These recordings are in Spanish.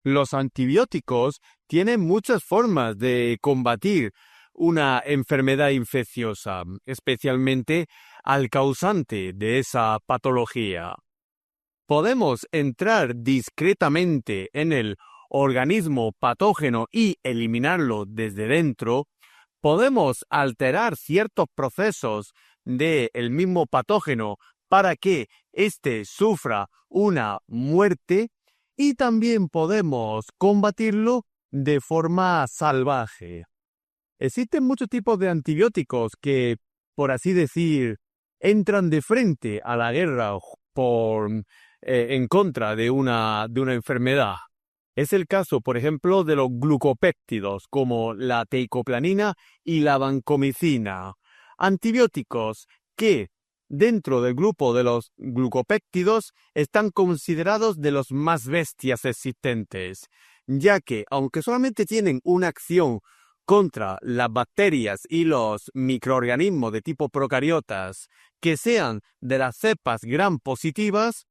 Los antibióticos tienen muchas formas de combatir una enfermedad infecciosa, especialmente al causante de esa patología. Podemos entrar discretamente en el organismo patógeno y eliminarlo desde dentro. Podemos alterar ciertos procesos del mismo patógeno para que éste sufra una muerte, y también podemos combatirlo de forma salvaje. Existen muchos tipos de antibióticos que, por así decir, entran de frente a la guerra en contra de una enfermedad. Es el caso, por ejemplo, de los glucopéptidos, como la teicoplanina y la vancomicina. Antibióticos que, dentro del grupo de los glucopéptidos, están considerados de los más bestias existentes, ya que, aunque solamente tienen una acción contra las bacterias y los microorganismos de tipo procariotas que sean de las cepas gram positivas,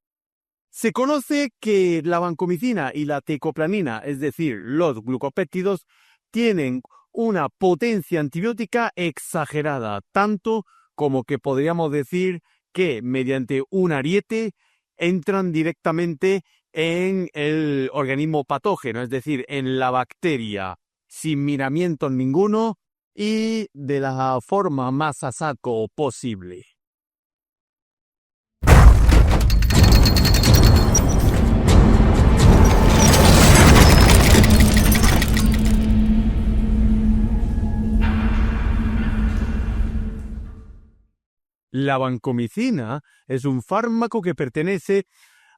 se conoce que la vancomicina y la teicoplanina, es decir, los glucopéptidos, tienen una potencia antibiótica exagerada, tanto como que podríamos decir que mediante un ariete entran directamente en el organismo patógeno, es decir, en la bacteria, sin miramientos ninguno y de la forma más a saco posible. La vancomicina es un fármaco que pertenece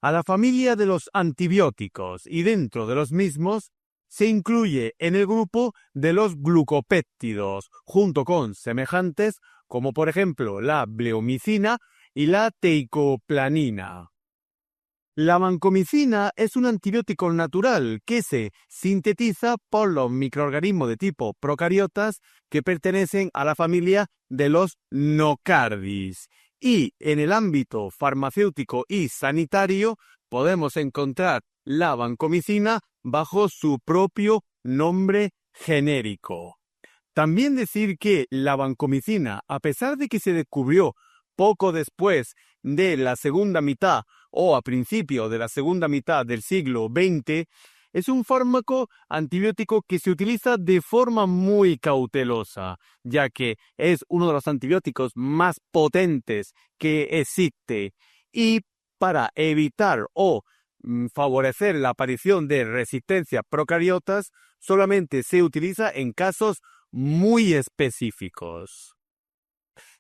a la familia de los antibióticos y dentro de los mismos se incluye en el grupo de los glucopéptidos, junto con semejantes como por ejemplo la bleomicina y la teicoplanina. La vancomicina es un antibiótico natural que se sintetiza por los microorganismos de tipo procariotas que pertenecen a la familia de los nocardis. Y en el ámbito farmacéutico y sanitario podemos encontrar la vancomicina bajo su propio nombre genérico. También decir que la vancomicina, a pesar de que se descubrió poco después de la segunda mitad o a principio de la segunda mitad del siglo XX, es un fármaco antibiótico que se utiliza de forma muy cautelosa, ya que es uno de los antibióticos más potentes que existe, y para evitar o favorecer la aparición de resistencias procariotas, solamente se utiliza en casos muy específicos.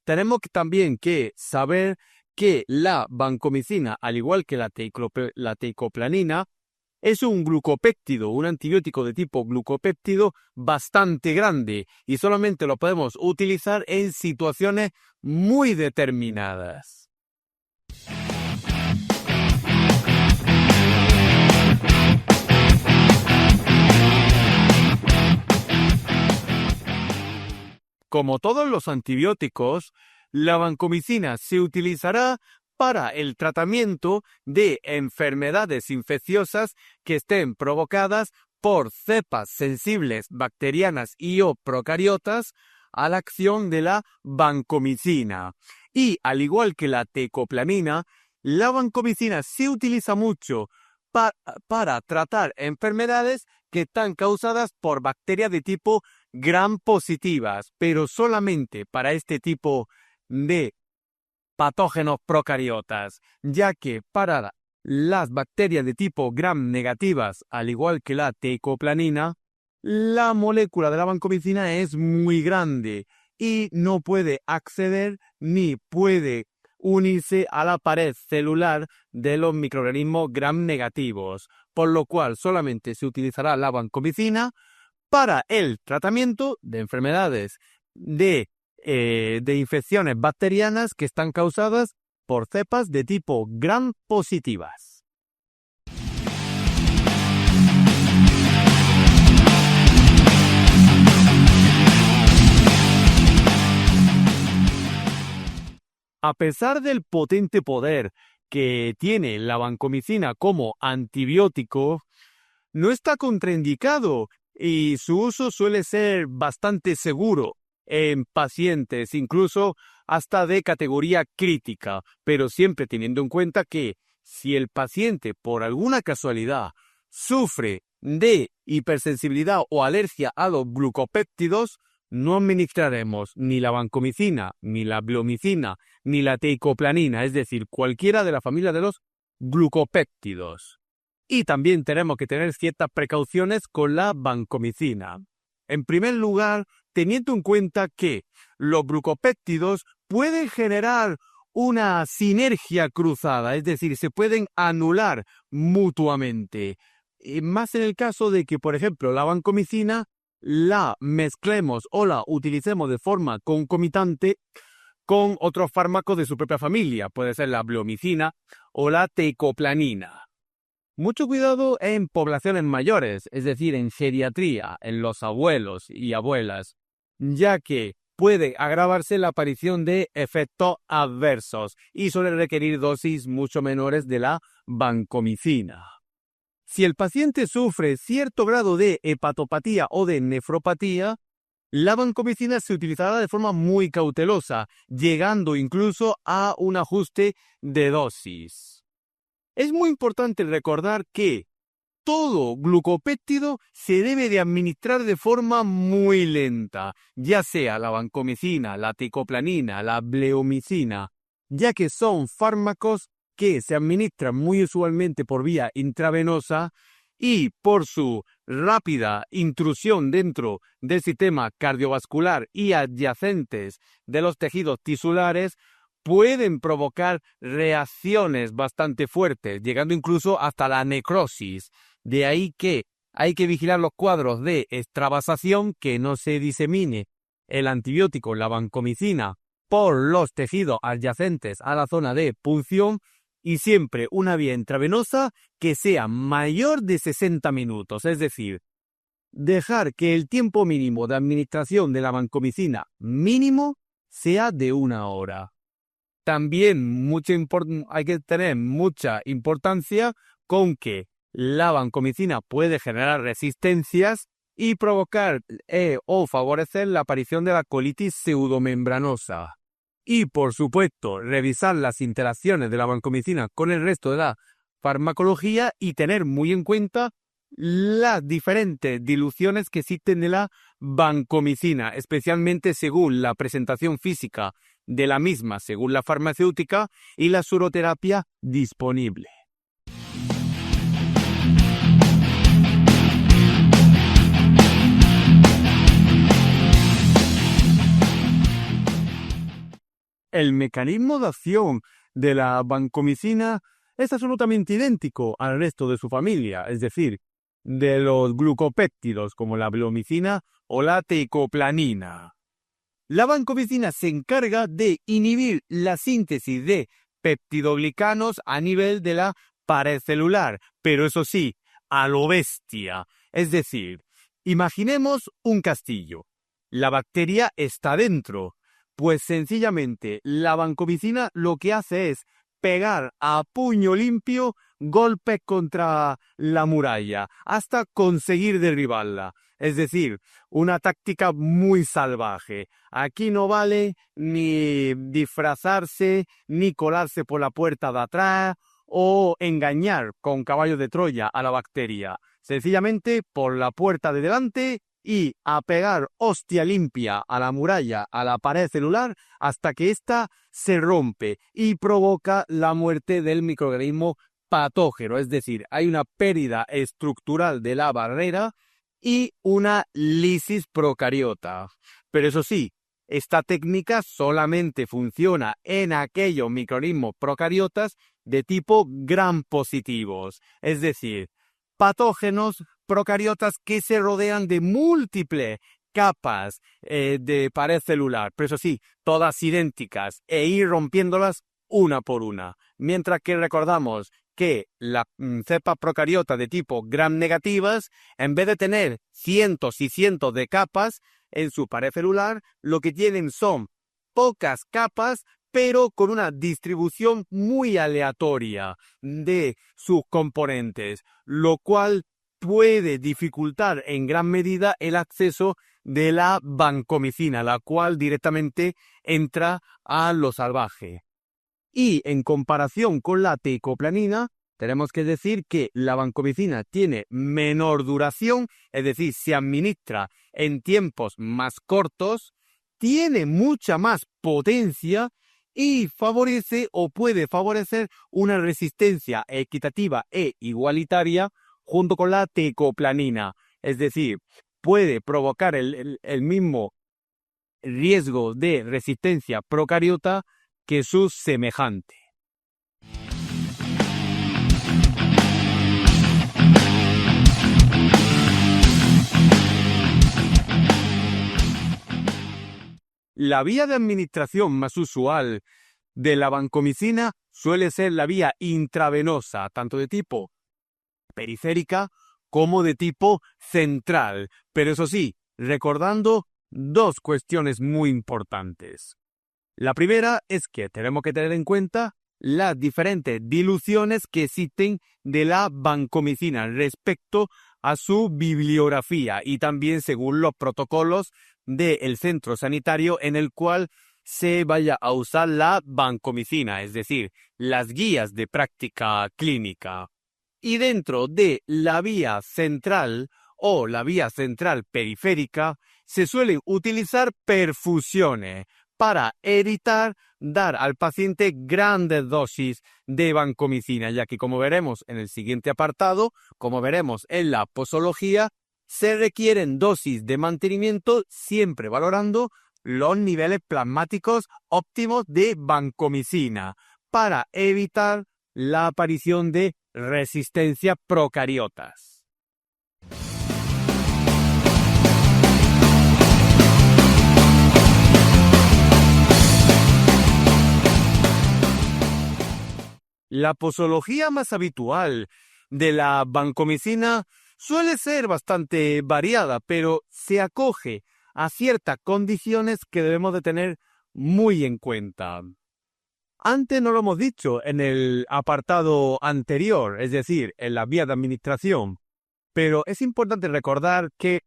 Tenemos también que saber que la vancomicina, al igual que la teicoplanina, es un glucopéptido, un antibiótico de tipo glucopéptido bastante grande y solamente lo podemos utilizar en situaciones muy determinadas. Como todos los antibióticos, la vancomicina se utilizará para el tratamiento de enfermedades infecciosas que estén provocadas por cepas sensibles bacterianas y o procariotas a la acción de la vancomicina. Y al igual que la teicoplanina, la vancomicina se utiliza mucho para tratar enfermedades que están causadas por bacterias de tipo gram positivas, pero solamente para este tipo de patógenos procariotas, ya que para las bacterias de tipo gram negativas, al igual que la teicoplanina, la molécula de la vancomicina es muy grande y no puede acceder ni puede unirse a la pared celular de los microorganismos gram negativos, por lo cual solamente se utilizará la vancomicina para el tratamiento de enfermedades de infecciones bacterianas que están causadas por cepas de tipo gram positivas. A pesar del potente poder que tiene la vancomicina como antibiótico, no está contraindicado y su uso suele ser bastante seguro en pacientes, incluso hasta de categoría crítica, pero siempre teniendo en cuenta que si el paciente por alguna casualidad sufre de hipersensibilidad o alergia a los glucopéptidos, no administraremos ni la vancomicina, ni la bleomicina, ni la teicoplanina, es decir, cualquiera de la familia de los glucopéptidos. Y también tenemos que tener ciertas precauciones con la vancomicina. En primer lugar, teniendo en cuenta que los glucopéptidos pueden generar una sinergia cruzada, es decir, se pueden anular mutuamente. Y más en el caso de que, por ejemplo, la vancomicina la mezclemos o la utilicemos de forma concomitante con otros fármacos de su propia familia, puede ser la bleomicina o la teicoplanina. Mucho cuidado en poblaciones mayores, es decir, en geriatría, en los abuelos y abuelas, ya que puede agravarse la aparición de efectos adversos y suele requerir dosis mucho menores de la vancomicina. Si el paciente sufre cierto grado de hepatopatía o de nefropatía, la vancomicina se utilizará de forma muy cautelosa, llegando incluso a un ajuste de dosis. Es muy importante recordar que todo glucopéptido se debe de administrar de forma muy lenta, ya sea la vancomicina, la teicoplanina, la bleomicina, ya que son fármacos que se administran muy usualmente por vía intravenosa y por su rápida intrusión dentro del sistema cardiovascular y adyacentes de los tejidos tisulares, pueden provocar reacciones bastante fuertes, llegando incluso hasta la necrosis. De ahí que hay que vigilar los cuadros de extravasación, que no se disemine el antibiótico, la vancomicina, por los tejidos adyacentes a la zona de punción, y siempre una vía intravenosa que sea mayor de 60 minutos, es decir, dejar que el tiempo mínimo de administración de la vancomicina mínimo sea de 1 hora. También hay que tener mucha importancia con que la vancomicina puede generar resistencias y provocar o favorecer la aparición de la colitis pseudomembranosa. Y, por supuesto, revisar las interacciones de la vancomicina con el resto de la farmacología y tener muy en cuenta las diferentes diluciones que existen de la vancomicina, especialmente según la presentación física de la misma, según la farmacéutica y la suroterapia disponible. El mecanismo de acción de la vancomicina es absolutamente idéntico al resto de su familia, es decir, de los glucopéptidos como la bleomicina o la teicoplanina. La vancomicina se encarga de inhibir la síntesis de peptidoglicanos a nivel de la pared celular, pero eso sí, a lo bestia. Es decir, imaginemos un castillo. La bacteria está dentro. Pues sencillamente la vancomicina lo que hace es pegar a puño limpio golpes contra la muralla hasta conseguir derribarla. Es decir, una táctica muy salvaje. Aquí no vale ni disfrazarse, ni colarse por la puerta de atrás o engañar con caballo de Troya a la bacteria. Sencillamente por la puerta de delante y a pegar hostia limpia a la muralla, a la pared celular, hasta que ésta se rompe y provoca la muerte del microorganismo patógeno. Es decir, hay una pérdida estructural de la barrera y una lisis procariota. Pero eso sí, esta técnica solamente funciona en aquellos microorganismos procariotas de tipo gram positivos, es decir, patógenos procariotas que se rodean de múltiples capas de pared celular, pero eso sí, todas idénticas, e ir rompiéndolas una por una. Mientras que recordamos que las cepas procariotas de tipo gram negativas, en vez de tener cientos y cientos de capas en su pared celular, lo que tienen son pocas capas, pero con una distribución muy aleatoria de sus componentes, lo cual puede dificultar en gran medida el acceso de la vancomicina, la cual directamente entra a lo salvaje. Y en comparación con la teicoplanin, tenemos que decir que la vancomicina tiene menor duración, es decir, se administra en tiempos más cortos, tiene mucha más potencia y favorece o puede favorecer una resistencia equitativa e igualitaria junto con la teicoplanin. Es decir, puede provocar el mismo riesgo de resistencia procariota que su semejante. La vía de administración más usual de la vancomicina suele ser la vía intravenosa, tanto de tipo periférica como de tipo central, pero eso sí, recordando dos cuestiones muy importantes. La primera es que tenemos que tener en cuenta las diferentes diluciones que existen de la vancomicina respecto a su bibliografía y también según los protocolos del centro sanitario en el cual se vaya a usar la vancomicina, es decir, las guías de práctica clínica. Y dentro de la vía central o la vía central periférica se suelen utilizar perfusiones para evitar dar al paciente grandes dosis de vancomicina, ya que como veremos en el siguiente apartado, como veremos en la posología, se requieren dosis de mantenimiento siempre valorando los niveles plasmáticos óptimos de vancomicina para evitar la aparición de resistencia procariotas. La posología más habitual de la vancomicina suele ser bastante variada, pero se acoge a ciertas condiciones que debemos de tener muy en cuenta. Antes no lo hemos dicho en el apartado anterior, es decir, en la vía de administración, pero es importante recordar que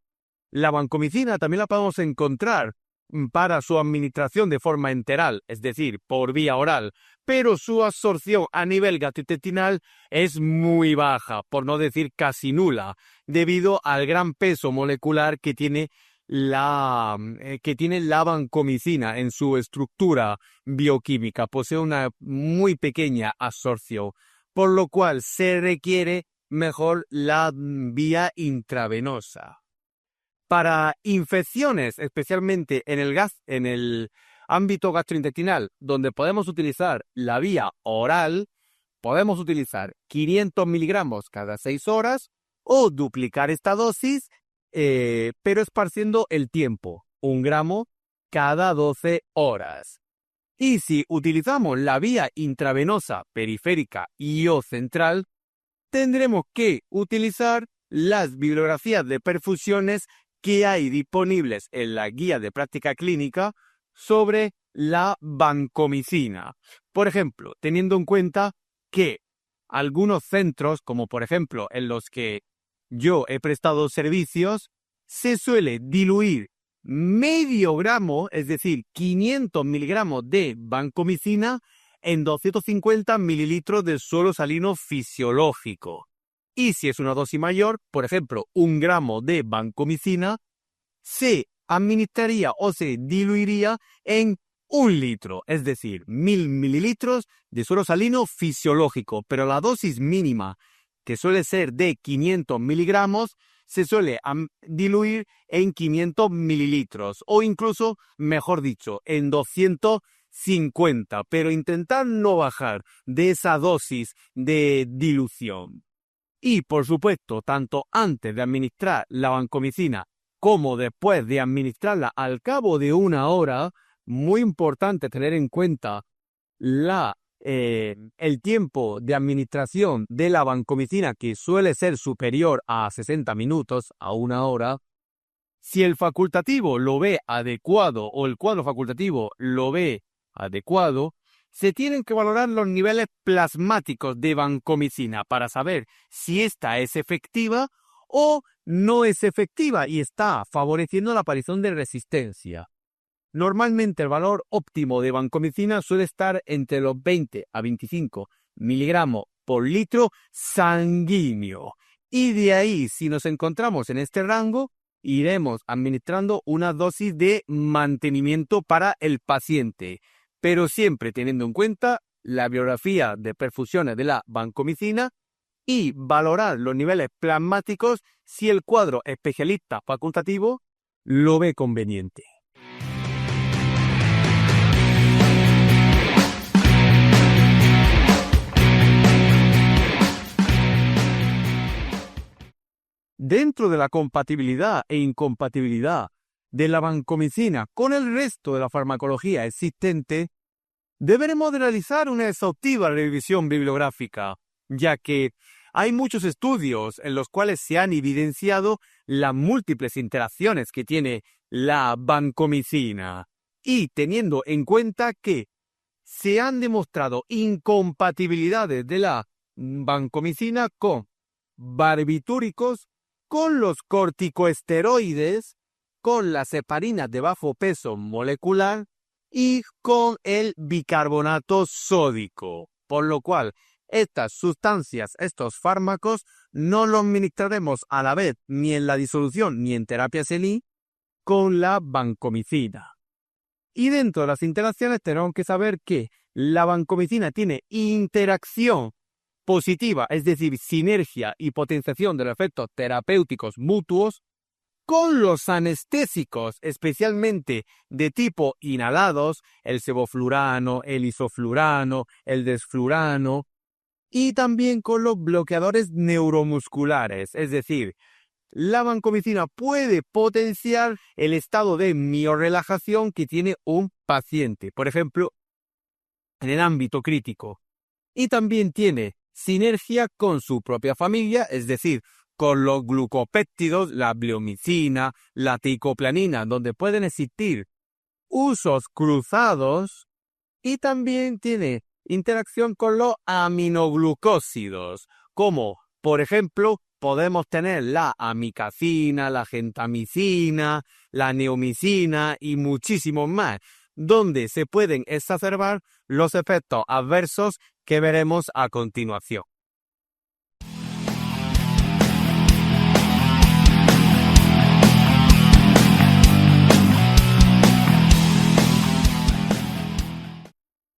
la vancomicina también la podemos encontrar para su administración de forma enteral, es decir, por vía oral, pero su absorción a nivel gastrointestinal es muy baja, por no decir casi nula, debido al gran peso molecular que tiene la vancomicina en su estructura bioquímica. Posee una muy pequeña absorción, por lo cual se requiere mejor la vía intravenosa. Para infecciones, especialmente en el ámbito gastrointestinal, donde podemos utilizar la vía oral, podemos utilizar 500 miligramos cada 6 horas o duplicar esta dosis, pero esparciendo el tiempo, 1 gramo cada 12 horas. Y si utilizamos la vía intravenosa periférica y o central, tendremos que utilizar las bibliografías de perfusiones que hay disponibles en la guía de práctica clínica sobre la vancomicina. Por ejemplo, teniendo en cuenta que algunos centros, como por ejemplo en los que yo he prestado servicios, se suele diluir medio gramo, es decir, 500 miligramos de vancomicina en 250 mililitros de suero salino fisiológico. Y si es una dosis mayor, por ejemplo, 1 gramo de vancomicina, se administraría o se diluiría en 1 litro, es decir, 1000 mililitros de suero salino fisiológico, pero la dosis mínima, que suele ser de 500 miligramos, se suele diluir en 500 mililitros o incluso, mejor dicho, en 250, pero intentar no bajar de esa dosis de dilución. Y, por supuesto, tanto antes de administrar la vancomicina como después de administrarla al cabo de 1 hora, muy importante tener en cuenta el tiempo de administración de la vancomicina, que suele ser superior a 60 minutos, a 1 hora. Si el facultativo lo ve adecuado o el cuadro facultativo lo ve adecuado, se tienen que valorar los niveles plasmáticos de vancomicina para saber si esta es efectiva o no es efectiva y está favoreciendo la aparición de resistencia. Normalmente el valor óptimo de vancomicina suele estar entre los 20 a 25 miligramos por litro sanguíneo. Y de ahí, si nos encontramos en este rango, iremos administrando una dosis de mantenimiento para el paciente, pero siempre teniendo en cuenta la biografía de perfusiones de la vancomicina y valorar los niveles plasmáticos si el cuadro especialista facultativo lo ve conveniente. Dentro de la compatibilidad e incompatibilidad de la vancomicina con el resto de la farmacología existente, deberemos de realizar una exhaustiva revisión bibliográfica, ya que hay muchos estudios en los cuales se han evidenciado las múltiples interacciones que tiene la vancomicina, y teniendo en cuenta que se han demostrado incompatibilidades de la vancomicina con barbitúricos, con los corticosteroides, con las heparinas de bajo peso molecular y con el bicarbonato sódico, por lo cual estas sustancias, estos fármacos, no los administraremos a la vez ni en la disolución ni en terapia CELI con la vancomicina. Y dentro de las interacciones tenemos que saber que la vancomicina tiene interacción positiva, es decir, sinergia y potenciación de los efectos terapéuticos mutuos con los anestésicos, especialmente de tipo inhalados, el sevoflurano, el isoflurano, el desflurano, y también con los bloqueadores neuromusculares, es decir, la vancomicina puede potenciar el estado de miorrelajación que tiene un paciente, por ejemplo, en el ámbito crítico. Y también tiene sinergia con su propia familia, es decir, con los glucopéptidos, la bleomicina, la teicoplanina, donde pueden existir usos cruzados, y también tiene interacción con los aminoglucósidos, como por ejemplo podemos tener la amicacina, la gentamicina, la neomicina y muchísimos más, donde se pueden exacerbar los efectos adversos que veremos a continuación.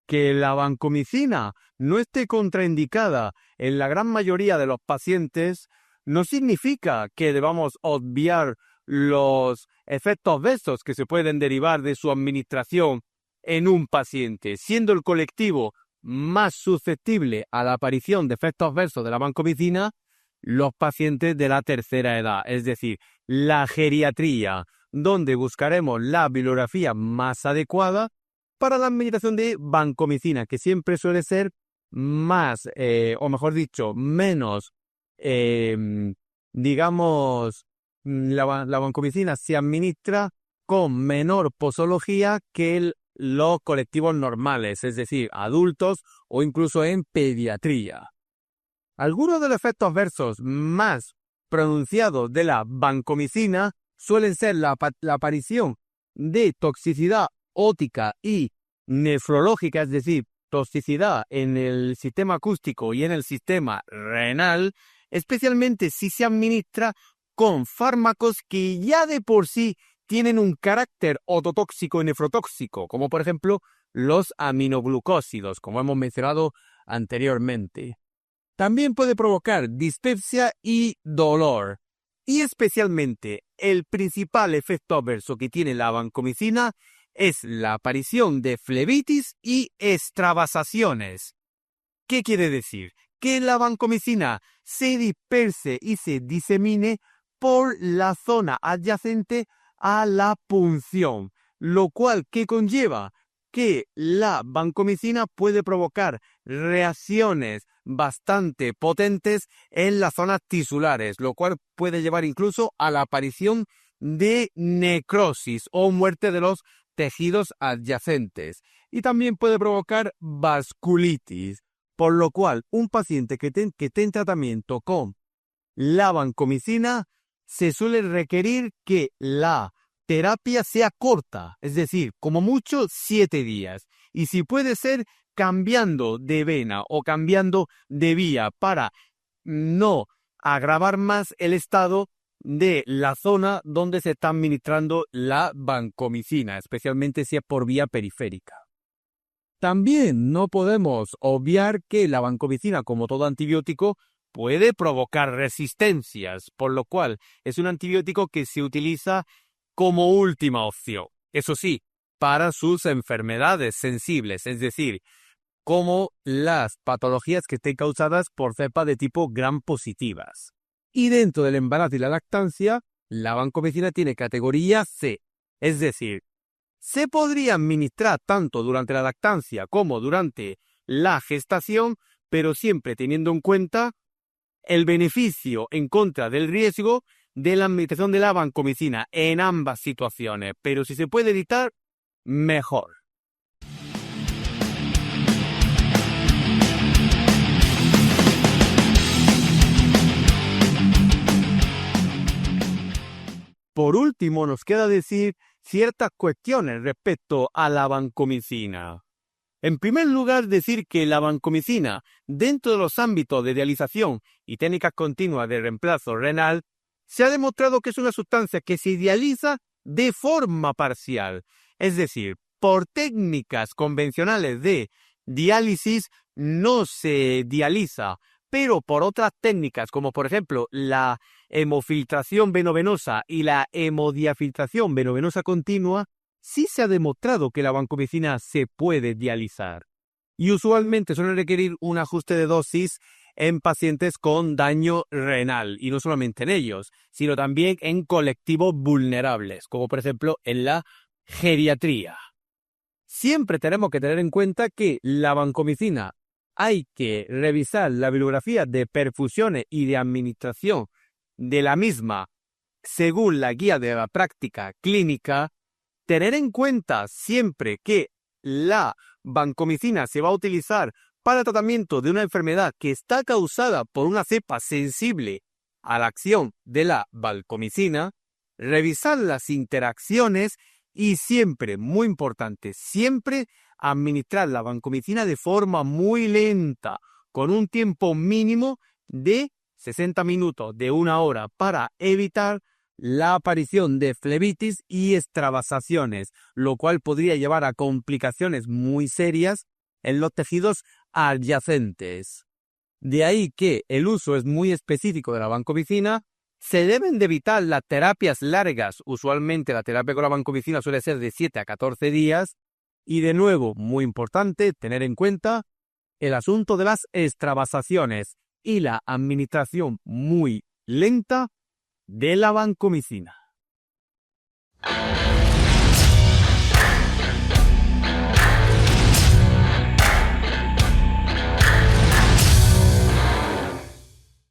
Que la vancomicina no esté contraindicada en la gran mayoría de los pacientes no significa que debamos obviar los efectos adversos que se pueden derivar de su administración en un paciente, siendo el colectivo más susceptible a la aparición de efectos adversos de la vancomicina los pacientes de la tercera edad, es decir, la geriatría, donde buscaremos la bibliografía más adecuada para la administración de vancomicina, que siempre suele ser más, o mejor dicho, menos, digamos, la vancomicina se administra con menor posología que los colectivos normales, es decir, adultos o incluso en pediatría. Algunos de los efectos adversos más pronunciados de la vancomicina suelen ser la aparición de toxicidad óptica y nefrológica, es decir, toxicidad en el sistema acústico y en el sistema renal, especialmente si se administra con fármacos que ya de por sí tienen un carácter ototóxico y nefrotóxico, como por ejemplo los aminoglucósidos, como hemos mencionado anteriormente. También puede provocar dispepsia y dolor. Y especialmente el principal efecto adverso que tiene la vancomicina es la aparición de flebitis y extravasaciones. ¿Qué quiere decir? Que la vancomicina se disperse y se disemine por la zona adyacente a la punción, lo cual que conlleva que la vancomicina puede provocar reacciones bastante potentes en las zonas tisulares, lo cual puede llevar incluso a la aparición de necrosis o muerte de los tejidos adyacentes, y también puede provocar vasculitis, por lo cual un paciente que esté en tratamiento con la vancomicina se suele requerir que la terapia sea corta, es decir, como mucho 7 días. Y si puede ser cambiando de vena o cambiando de vía para no agravar más el estado de la zona donde se está administrando la vancomicina, especialmente si es por vía periférica. También no podemos obviar que la vancomicina, como todo antibiótico, puede provocar resistencias, por lo cual es un antibiótico que se utiliza como última opción. Eso sí, para sus enfermedades sensibles, es decir, como las patologías que estén causadas por cepas de tipo gram positivas. Y dentro del embarazo y la lactancia, la vancomicina tiene categoría C, es decir, se podría administrar tanto durante la lactancia como durante la gestación, pero siempre teniendo en cuenta el beneficio en contra del riesgo de la administración de la vancomicina en ambas situaciones, pero si se puede evitar, mejor. Por último, nos queda decir ciertas cuestiones respecto a la vancomicina. En primer lugar, decir que la vancomicina, dentro de los ámbitos de dialización y técnicas continuas de reemplazo renal, se ha demostrado que es una sustancia que se dializa de forma parcial. Es decir, por técnicas convencionales de diálisis no se dializa, pero por otras técnicas, como por ejemplo la hemofiltración venovenosa y la hemodiafiltración venovenosa continua, sí se ha demostrado que la vancomicina se puede dializar. Y usualmente suele requerir un ajuste de dosis en pacientes con daño renal, y no solamente en ellos, sino también en colectivos vulnerables, como por ejemplo en la geriatría. Siempre tenemos que tener en cuenta que la vancomicina hay que revisar la bibliografía de perfusiones y de administración de la misma según la guía de la práctica clínica. Tener en cuenta siempre que la vancomicina se va a utilizar para el tratamiento de una enfermedad que está causada por una cepa sensible a la acción de la vancomicina, revisar las interacciones y siempre, muy importante, siempre administrar la vancomicina de forma muy lenta, con un tiempo mínimo de 60 minutos, de 1 hora, para evitar la aparición de flebitis y extravasaciones, lo cual podría llevar a complicaciones muy serias en los tejidos adyacentes. De ahí que el uso es muy específico de la vancomicina. Se deben de evitar las terapias largas. Usualmente la terapia con la vancomicina suele ser de 7 a 14 días. Y de nuevo, muy importante tener en cuenta el asunto de las extravasaciones y la administración muy lenta de la vancomicina.